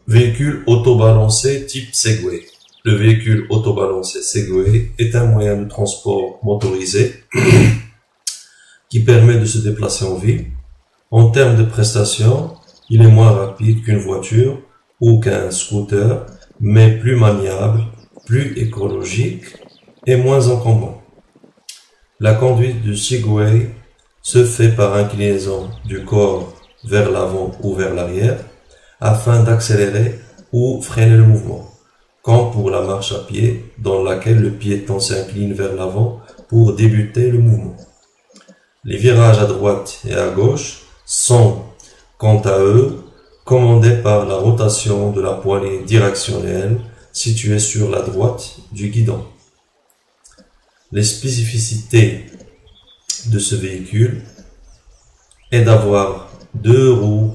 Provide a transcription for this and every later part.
Véhicule autobalancé type Segway. Le véhicule autobalancé Segway est un moyen de transport motorisé qui permet de se déplacer en ville. En termes de prestations, il est moins rapide qu'une voiture ou qu'un scooter, mais plus maniable, plus écologique et moins encombrant. La conduite du Segway se fait par inclinaison du corps vers l'avant ou vers l'arrière afin d'accélérer ou freiner le mouvement, comme pour la marche à pied dans laquelle le piéton s'incline vers l'avant pour débuter le mouvement. Les virages à droite et à gauche sont, quant à eux, commandés par la rotation de la poignée directionnelle située sur la droite du guidon. Les spécificités de ce véhicule est d'avoir deux roues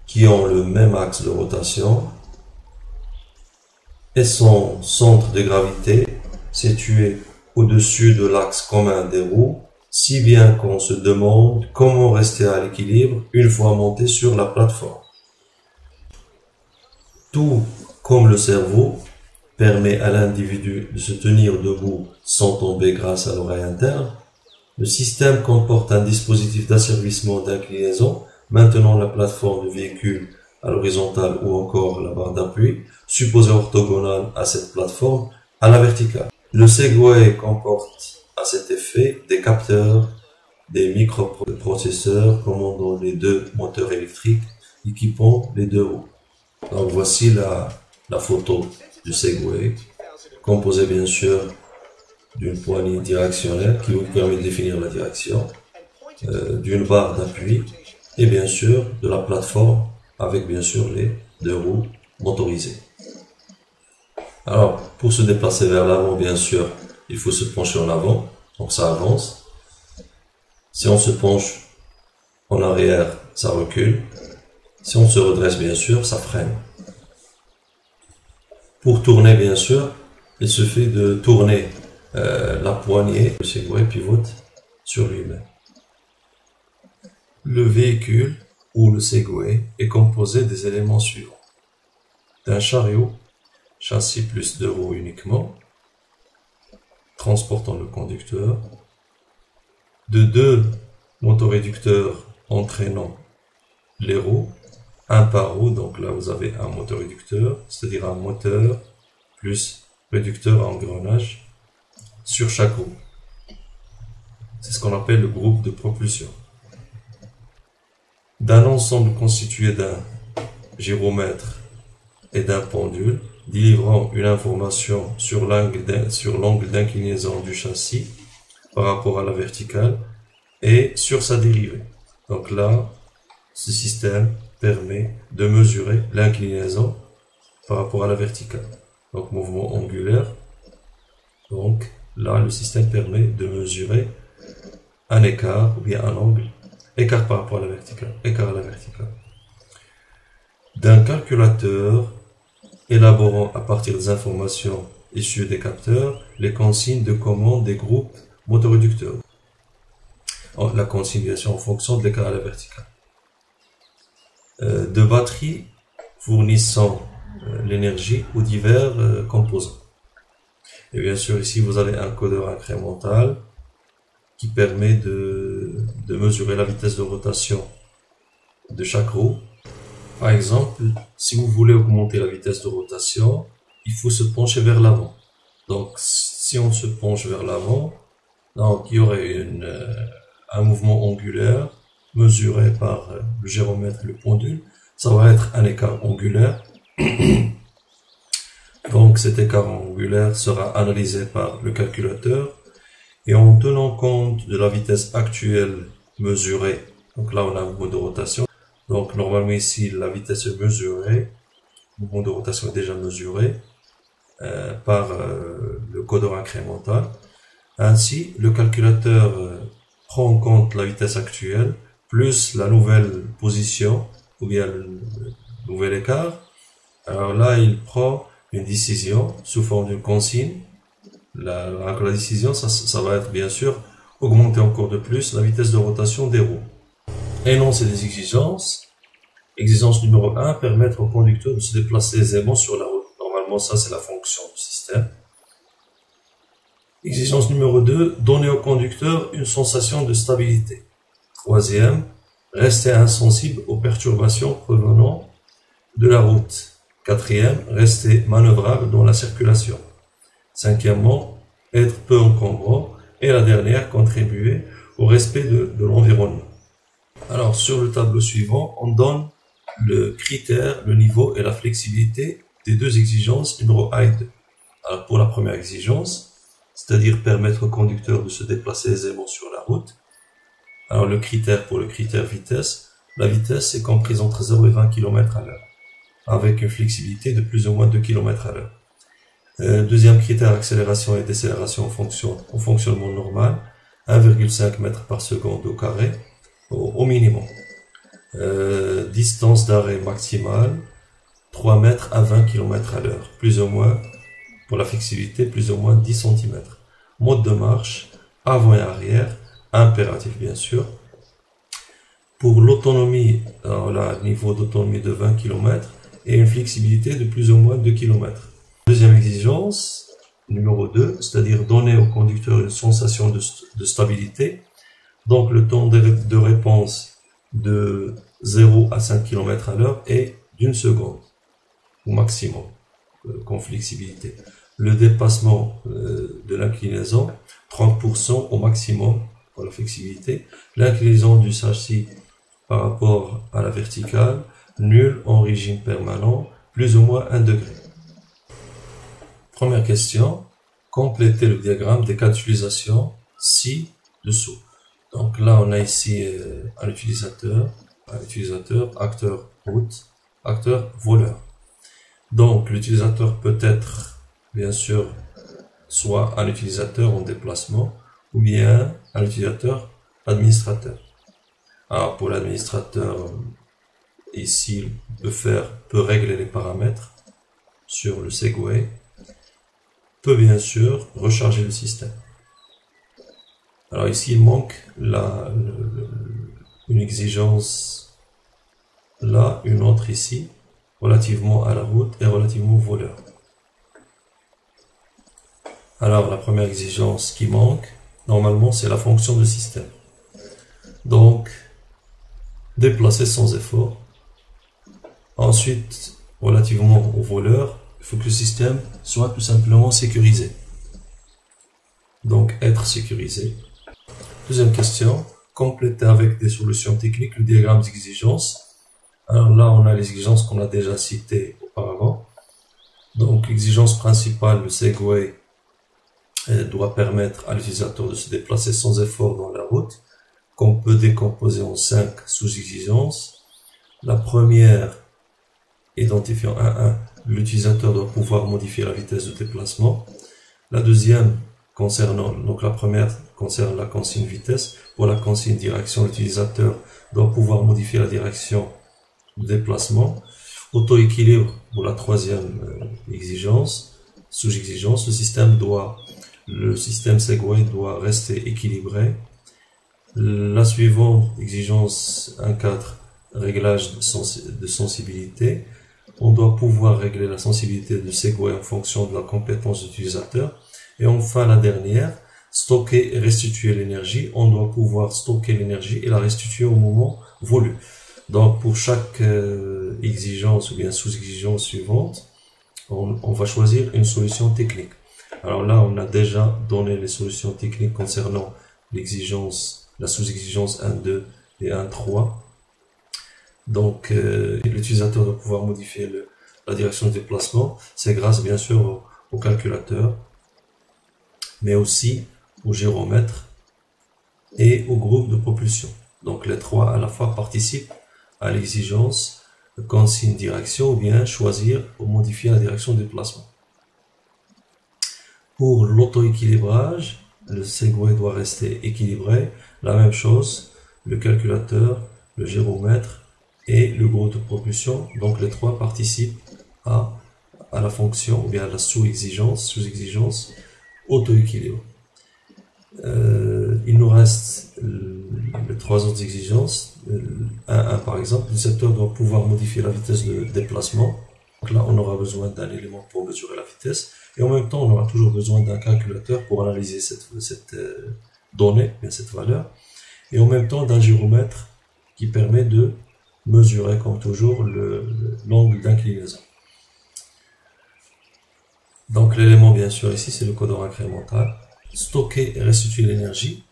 qui ont le même axe de rotation et son centre de gravité situé au-dessus de l'axe commun des roues, si bien qu'on se demande comment rester à l'équilibre une fois monté sur la plateforme. Tout comme le cerveau permet à l'individu de se tenir debout sans tomber grâce à l'oreille interne, le système comporte un dispositif d'asservissement d'inclinaison maintenant la plateforme du véhicule à l'horizontale ou encore la barre d'appui, supposée orthogonale à cette plateforme, à la verticale. Le Segway comporte à cet effet des capteurs, des microprocesseurs commandant les deux moteurs électriques équipant les deux roues. Donc voici la photo du Segway, composée bien sûr d'une poignée directionnelle qui vous permet de définir la direction, d'une barre d'appui et bien sûr de la plateforme avec bien sûr les deux roues motorisées. Alors pour se déplacer vers l'avant, bien sûr, il faut se pencher en avant, donc ça avance. Si on se penche en arrière, ça recule. Si on se redresse, bien sûr, ça freine. Pour tourner, bien sûr, il suffit de tourner la poignée. Le Segway pivote sur lui-même. Le véhicule ou le Segway est composé des éléments suivants. D'un chariot, châssis plus deux roues uniquement, transportant le conducteur, de deux motoréducteurs entraînant les roues, un par roue, donc là vous avez un motoréducteur, c'est-à-dire un moteur plus réducteur à engrenage sur chaque roue. C'est ce qu'on appelle le groupe de propulsion. D'un ensemble constitué d'un gyromètre et d'un pendule, délivrant une information sur l'angle d'inclinaison du châssis par rapport à la verticale et sur sa dérivée. Donc là, ce système permet de mesurer l'inclinaison par rapport à la verticale. Donc mouvement angulaire. Donc là, le système permet de mesurer un écart ou bien un angle, écart par rapport à la verticale, écart à la verticale. D'un calculateur élaborant à partir des informations issues des capteurs les consignes de commande des groupes motoréducteurs. La consigne bien sûr en fonction de l'écart à la verticale. De batteries fournissant l'énergie aux divers composants. Et bien sûr ici vous avez un codeur incrémental qui permet de mesurer la vitesse de rotation de chaque roue. Par exemple, si vous voulez augmenter la vitesse de rotation, il faut se pencher vers l'avant. Donc si on se penche vers l'avant, donc il y aurait un mouvement angulaire mesuré par le gyromètre et le pendule. Ça va être un écart angulaire. Donc cet écart angulaire sera analysé par le calculateur et en tenant compte de la vitesse actuelle mesurée, donc là on a un mouvement de rotation, donc normalement ici la vitesse est mesurée, le mouvement de rotation est déjà mesuré par le codeur incrémental. Ainsi le calculateur prend en compte la vitesse actuelle plus la nouvelle position ou bien le nouvel écart. Alors là il prend une décision sous forme d'une consigne. La décision, ça va être bien sûr augmenter encore de plus la vitesse de rotation des roues. Énoncer des exigences Exigence numéro 1, permettre au conducteur de se déplacer aisément sur la route. Normalement, ça, c'est la fonction du système. Exigence numéro 2, donner au conducteur une sensation de stabilité. Troisième, rester insensible aux perturbations provenant de la route. Quatrième, rester manœuvrable dans la circulation. Cinquièmement, être peu encombrant. Et la dernière, contribuer au respect de l'environnement. Alors, sur le tableau suivant, on donne le critère, le niveau et la flexibilité des deux exigences numéro 1 et 2. Alors, pour la première exigence, c'est-à-dire permettre au conducteur de se déplacer aisément sur la route. Alors, le critère pour le critère vitesse, la vitesse est comprise entre 0 et 20 km à l'heure, avec une flexibilité de plus ou moins 2 km à l'heure. Deuxième critère, accélération et décélération au fonctionnement normal, 1,5 m par seconde au carré, au minimum. Distance d'arrêt maximale, 3 mètres à 20 km à l'heure, plus ou moins, pour la flexibilité, plus ou moins 10 cm. Mode de marche, avant et arrière, impératif bien sûr. Pour l'autonomie, on a un niveau d'autonomie de 20 km et une flexibilité de plus ou moins 2 km. Deuxième exigence, numéro 2, c'est-à-dire donner au conducteur une sensation de stabilité. Donc le temps de réponse de 0 à 5 km à l'heure est d'1 seconde au maximum, comme flexibilité. Le dépassement de l'inclinaison, 30% au maximum pour la flexibilité. L'inclinaison du châssis par rapport à la verticale, nul en régime permanent, plus ou moins 1 degré. Première question, complétez le diagramme des cas d'utilisation ci-dessous. Donc là, on a ici un utilisateur, acteur route, acteur voleur. Donc l'utilisateur peut être, bien sûr, soit un utilisateur en déplacement, ou bien un utilisateur administrateur. Alors pour l'administrateur, ici, peut régler les paramètres sur le Segway, peut bien sûr recharger le système. Alors ici, il manque une exigence là, une autre ici, relativement à la route et relativement au voleur. Alors la première exigence qui manque, normalement, c'est la fonction de système. Donc, déplacer sans effort. Ensuite, relativement au voleur, il faut que le système soit tout simplement sécurisé. Donc, être sécurisé. Deuxième question, compléter avec des solutions techniques le diagramme d'exigence. Alors là, on a les exigences qu'on a déjà citées auparavant. Donc, l'exigence principale, le Segway, doit permettre à l'utilisateur de se déplacer sans effort dans la route, qu'on peut décomposer en 5 sous-exigences. La première, identifiant 1.1, l'utilisateur doit pouvoir modifier la vitesse de déplacement. La deuxième, donc la première concerne la consigne vitesse. Pour la consigne direction, l'utilisateur doit pouvoir modifier la direction de déplacement. Auto-équilibre pour la troisième exigence, sous-exigence, le système Segway doit rester équilibré. La suivante exigence 1.4, réglage de sensibilité. On doit pouvoir régler la sensibilité du Segway en fonction de la compétence de l'utilisateur. Et enfin, la dernière, stocker et restituer l'énergie. On doit pouvoir stocker l'énergie et la restituer au moment voulu. Donc, pour chaque exigence ou bien sous-exigence suivante, on va choisir une solution technique. Alors là, on a déjà donné les solutions techniques concernant l'exigence, la sous-exigence 1.2 et 1.3. Donc, l'utilisateur doit pouvoir modifier la direction de déplacement. C'est grâce, bien sûr, au calculateur, mais aussi au gyromètre et au groupe de propulsion. Donc, les trois à la fois participent à l'exigence consigne direction ou bien choisir ou modifier la direction de déplacement. Pour l'auto-équilibrage, le Segway doit rester équilibré. La même chose, le calculateur, le gyromètre et le groupe de propulsion. Donc les trois participent à la fonction ou bien à la sous-exigence auto-équilibre. Il nous reste les trois autres exigences, 1 par exemple, l'utilisateur doit pouvoir modifier la vitesse de déplacement. Donc là, on aura besoin d'un élément pour mesurer la vitesse. Et en même temps, on aura toujours besoin d'un calculateur pour analyser cette donnée, bien cette valeur. Et en même temps, d'un gyromètre qui permet de mesurer, comme toujours, l'angle d'inclinaison. Donc l'élément, bien sûr, ici, c'est le codeur incrémental. Stocker et restituer l'énergie.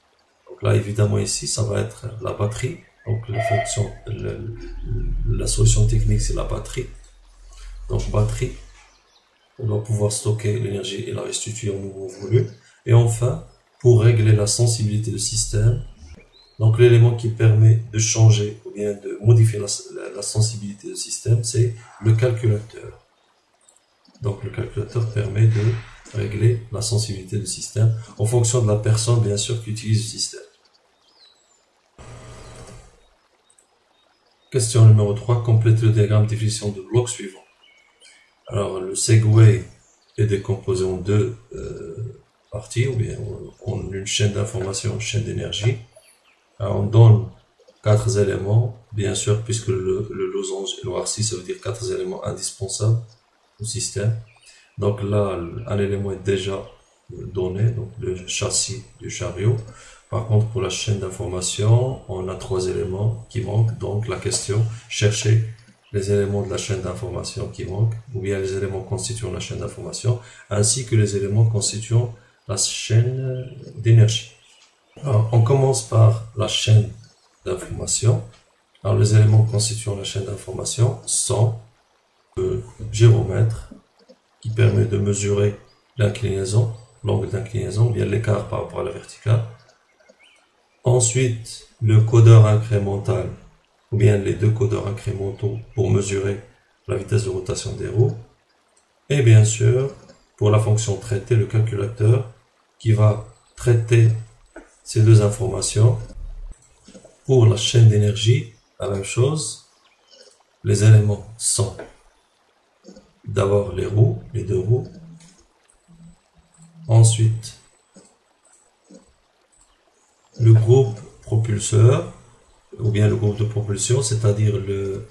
Donc là, évidemment, ici, ça va être la batterie. Donc la fonction, la solution technique, c'est la batterie. Donc batterie, on doit pouvoir stocker l'énergie et la restituer en nouveau volume. Et enfin, pour régler la sensibilité du système, donc l'élément qui permet de changer ou bien de modifier la sensibilité du système, c'est le calculateur. Donc le calculateur permet de régler la sensibilité du système en fonction de la personne, bien sûr, qui utilise le système. Question numéro 3, complétez le diagramme de définition de bloc suivant. Alors le Segway est décomposé en deux parties, ou bien en une chaîne d'information, une chaîne d'énergie. On donne 4 éléments, bien sûr, puisque le losange et le racine, ça veut dire 4 éléments indispensables au système. Donc là, un élément est déjà donné, donc le châssis du chariot. Par contre, pour la chaîne d'information, on a 3 éléments qui manquent. Donc la question, chercher les éléments de la chaîne d'information qui manquent, ou bien les éléments constituant la chaîne d'information, ainsi que les éléments constituant la chaîne d'énergie. Alors, on commence par la chaîne d'information. Alors, les éléments constituant la chaîne d'information sont le gyromètre, qui permet de mesurer l'inclinaison, l'angle d'inclinaison, ou bien l'écart par rapport à la verticale. Ensuite, le codeur incrémental, ou bien les deux codeurs incrémentaux pour mesurer la vitesse de rotation des roues. Et bien sûr, pour la fonction traitée, le calculateur qui va traiter ces deux informations. Pour la chaîne d'énergie, la même chose. Les éléments sont d'abord les roues, les deux roues. Ensuite, le groupe propulseur, ou bien le groupe de propulsion, c'est-à-dire le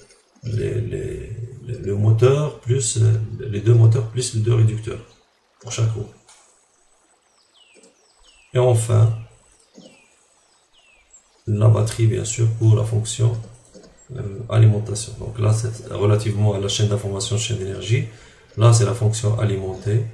moteur plus les deux moteurs plus les deux réducteurs pour chaque roue. Et enfin, la batterie, bien sûr, pour la fonction alimentation. Donc là, c'est relativement à la chaîne d'information, chaîne d'énergie. Là, c'est la fonction alimenter.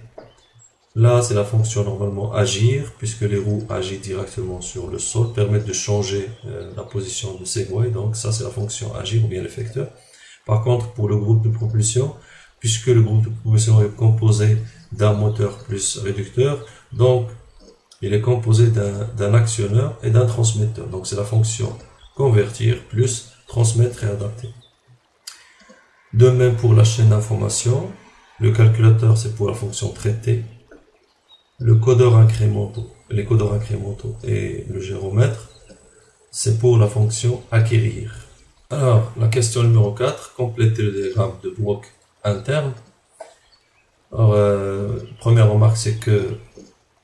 Là, c'est la fonction normalement agir, puisque les roues agissent directement sur le sol, permettent de changer la position de Segway. Donc ça, c'est la fonction agir ou bien l'effecteur. Par contre, pour le groupe de propulsion, puisque le groupe de propulsion est composé d'un moteur plus réducteur, donc il est composé d'un actionneur et d'un transmetteur. Donc c'est la fonction convertir plus transmettre et adapter. De même pour la chaîne d'information, le calculateur c'est pour la fonction traiter, le codeur incrémentaux, les codeurs incrémentaux et le gyromètre c'est pour la fonction acquérir. Alors la question numéro 4, compléter le diagramme de bloc interne. Alors, première remarque c'est que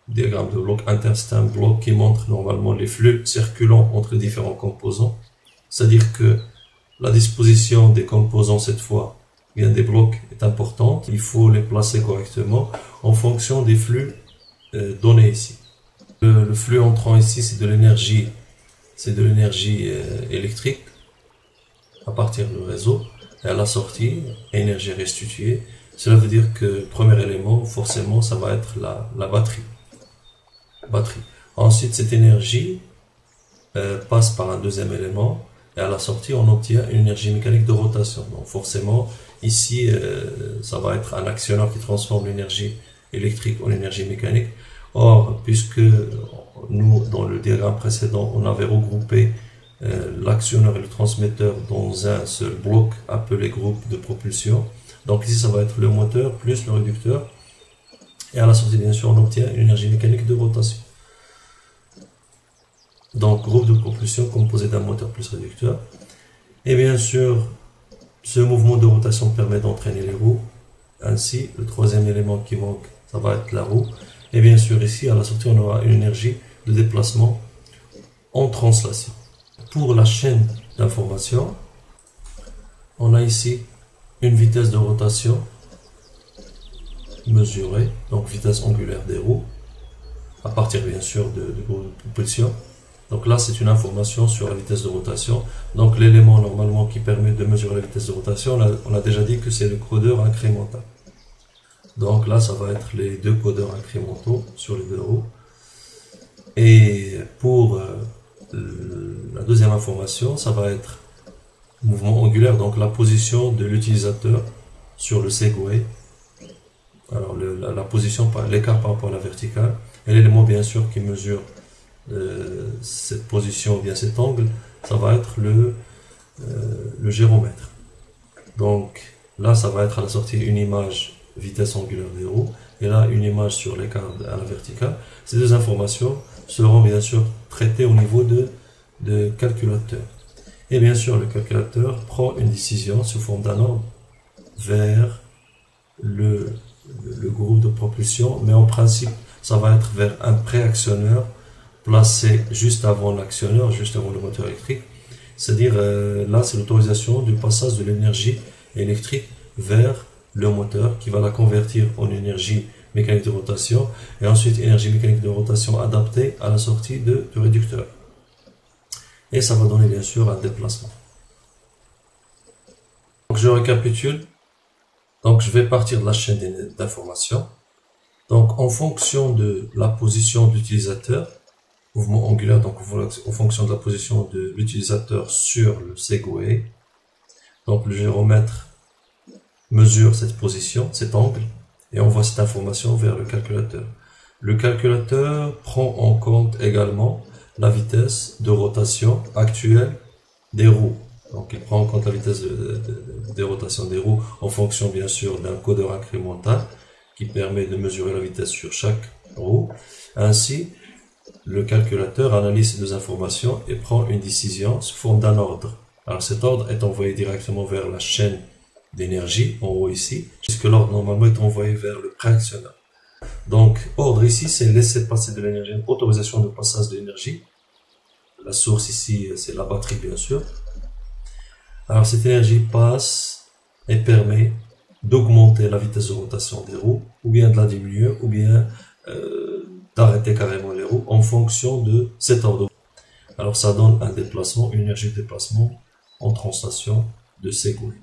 le diagramme de bloc interne c'est un bloc qui montre normalement les flux circulant entre les différents composants. C'est-à-dire que la disposition des composants cette fois, bien des blocs, est importante. Il faut les placer correctement en fonction des flux donnés ici. Le flux entrant ici, c'est de l'énergie, électrique à partir du réseau. Et à la sortie, énergie restituée. Cela veut dire que le premier élément, forcément, ça va être la batterie. Ensuite, cette énergie passe par un deuxième élément. Et à la sortie, on obtient une énergie mécanique de rotation. Donc forcément, ici, ça va être un actionneur qui transforme l'énergie électrique en énergie mécanique. Or, puisque nous, dans le diagramme précédent, on avait regroupé l'actionneur et le transmetteur dans un seul bloc appelé groupe de propulsion. Donc ici, ça va être le moteur plus le réducteur. Et à la sortie, bien sûr, on obtient une énergie mécanique de rotation. Donc, groupe de propulsion composé d'un moteur plus réducteur. Et bien sûr, ce mouvement de rotation permet d'entraîner les roues. Ainsi, le troisième élément qui manque, ça va être la roue. Et bien sûr, ici, à la sortie, on aura une énergie de déplacement en translation. pour la chaîne d'information, on a ici une vitesse de rotation mesurée, donc vitesse angulaire des roues, à partir bien sûr du groupe de propulsion. Donc là, c'est une information sur la vitesse de rotation. Donc l'élément normalement qui permet de mesurer la vitesse de rotation, on a déjà dit que c'est le codeur incrémental. Donc là, ça va être les deux codeurs incrémentaux sur les deux roues. Et pour la deuxième information, ça va être mouvement angulaire, donc la position de l'utilisateur sur le Segway. Alors la position, l'écart par rapport à la verticale. Et l'élément bien sûr qui mesure cette position ou bien cet angle, ça va être le gyromètre. Donc là, ça va être à la sortie une image vitesse angulaire des roues, et là une image sur l'écart à la verticale. Ces deux informations seront bien sûr traitées au niveau de calculateur. Et bien sûr, le calculateur prend une décision sous forme d'un ordre vers le groupe de propulsion, mais en principe, ça va être vers un préactionneur placé juste avant l'actionneur, juste avant le moteur électrique. C'est-à-dire, là, c'est l'autorisation du passage de l'énergie électrique vers le moteur qui va la convertir en énergie mécanique de rotation et ensuite énergie mécanique de rotation adaptée à la sortie du réducteur. Et ça va donner bien sûr un déplacement. Donc je récapitule. Donc je vais partir de la chaîne d'information. Donc en fonction de la position de l'utilisateur, mouvement angulaire, donc en fonction de la position de l'utilisateur sur le Segway, donc le gyromètre mesure cette position, cet angle, et envoie cette information vers le calculateur. Le calculateur prend en compte également la vitesse de rotation actuelle des roues. Donc il prend en compte la vitesse de rotation des roues en fonction bien sûr d'un codeur incrémental qui permet de mesurer la vitesse sur chaque roue. Ainsi, le calculateur analyse ces deux informations et prend une décision sous forme d'un ordre. Alors cet ordre est envoyé directement vers la chaîne d'énergie, en haut ici, puisque l'ordre normalement est envoyé vers le préactionneur. Donc, ordre ici, c'est laisser passer de l'énergie, autorisation de passage de l'énergie. La source ici, c'est la batterie, bien sûr. Alors, cette énergie passe et permet d'augmenter la vitesse de rotation des roues, ou bien de la diminuer, ou bien d'arrêter carrément les roues en fonction de cet ordre. Alors, ça donne un déplacement, une énergie de déplacement en translation de Segway.